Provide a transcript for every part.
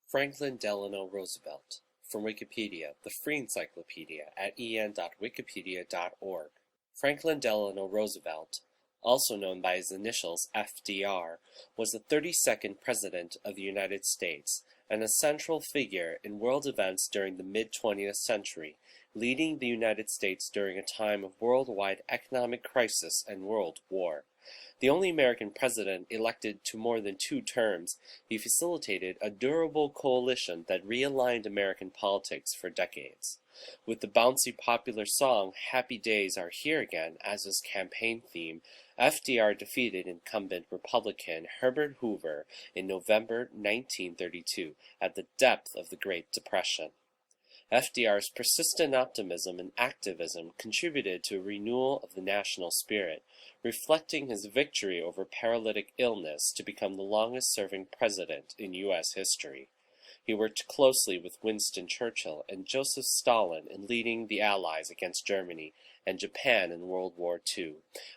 Franklin Delano Roosevelt, from Wikipedia, the free encyclopedia at en.wikipedia.org. Franklin Delano Roosevelt, also known by his initials FDR, was the 32nd President of the United States and a central figure in world events during the mid-20th century, leading the United States during a time of worldwide economic crisis and world war. The only American president elected to more than 2 terms, he facilitated a durable coalition that realigned American politics for decades. With the bouncy popular song Happy Days Are Here Again as his campaign theme, FDR defeated incumbent Republican Herbert Hoover in November 1932 at the depth of the Great Depression. FDR's persistent optimism and activism contributed to a renewal of the national spirit, reflecting his victory over paralytic illness to become the longest-serving president in U.S. history. He worked closely with Winston Churchill and Joseph Stalin in leading the Allies against Germany and Japan in World War II,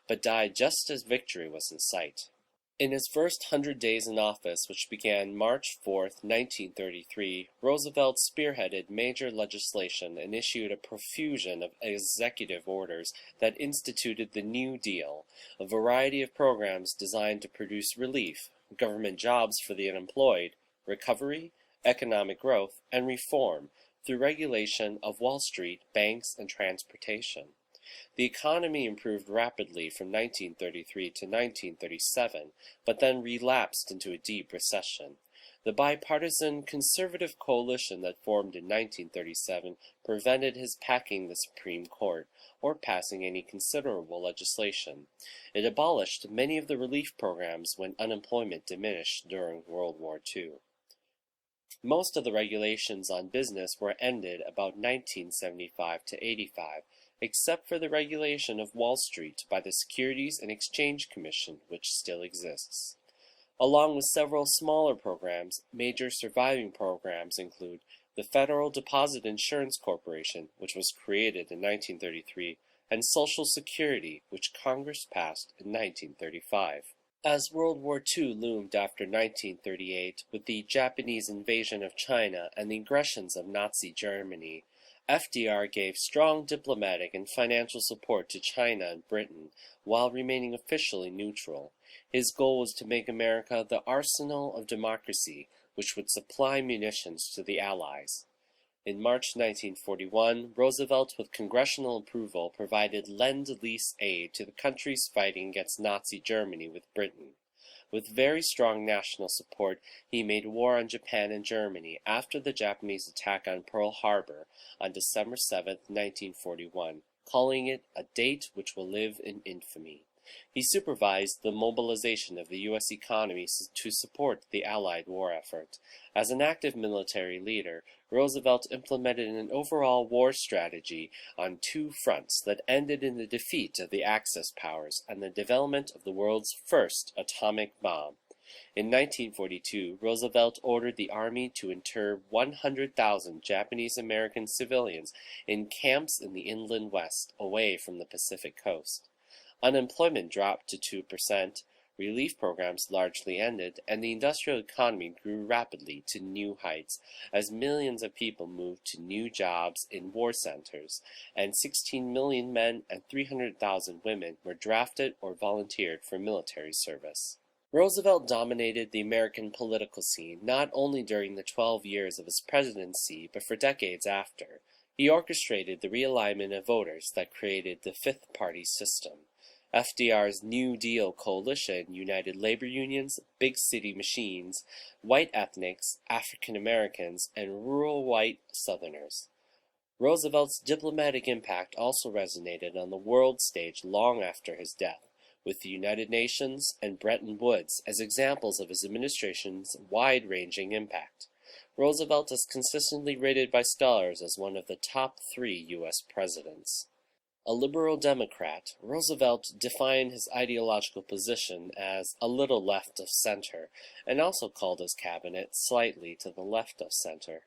but died just as victory was in sight. In his first 100 days in office, which began March 4, 1933, Roosevelt spearheaded major legislation and issued a profusion of executive orders that instituted the New Deal, a variety of programs designed to produce relief, government jobs for the unemployed, recovery, economic growth, and reform through regulation of Wall Street, banks, and transportation. The economy improved rapidly from 1933 to 1937, but then relapsed into a deep recession. The bipartisan conservative coalition that formed in 1937 prevented his packing the Supreme Court or passing any considerable legislation. It abolished many of the relief programs when unemployment diminished during World War II. Most of the regulations on business were ended about 1975 to 85, except for the regulation of Wall Street by the Securities and Exchange Commission, which still exists. Along with several smaller programs, major surviving programs include the Federal Deposit Insurance Corporation, which was created in 1933, and Social Security, which Congress passed in 1935. As World War II loomed after 1938, with the Japanese invasion of China and the aggressions of Nazi Germany, FDR gave strong diplomatic and financial support to China and Britain, while remaining officially neutral. His goal was to make America the arsenal of democracy, which would supply munitions to the Allies. In March 1941, Roosevelt, with congressional approval, provided Lend-Lease aid to the countries fighting against Nazi Germany with Britain. With very strong national support, he made war on Japan and Germany after the Japanese attack on Pearl Harbor on December 7, 1941, calling it a date which will live in infamy. He supervised the mobilization of the U.S. economy to support the Allied war effort. As an active military leader, Roosevelt implemented an overall war strategy on 2 fronts that ended in the defeat of the Axis powers and the development of the world's first atomic bomb. In 1942, Roosevelt ordered the Army to inter 100,000 Japanese-American civilians in camps in the inland West, away from the Pacific coast. Unemployment dropped to 2%, relief programs largely ended, and the industrial economy grew rapidly to new heights as millions of people moved to new jobs in war centers, and 16 million men and 300,000 women were drafted or volunteered for military service. Roosevelt dominated the American political scene not only during the 12 years of his presidency, but for decades after. He orchestrated the realignment of voters that created the Fifth Party system. FDR's New Deal coalition united labor unions, big city machines, white ethnics, African Americans, and rural white Southerners. Roosevelt's diplomatic impact also resonated on the world stage long after his death, with the United Nations and Bretton Woods as examples of his administration's wide-ranging impact. Roosevelt is consistently rated by scholars as one of the top 3 U.S. presidents. A liberal Democrat, Roosevelt defined his ideological position as a little left of center, and also called his cabinet slightly to the left of center.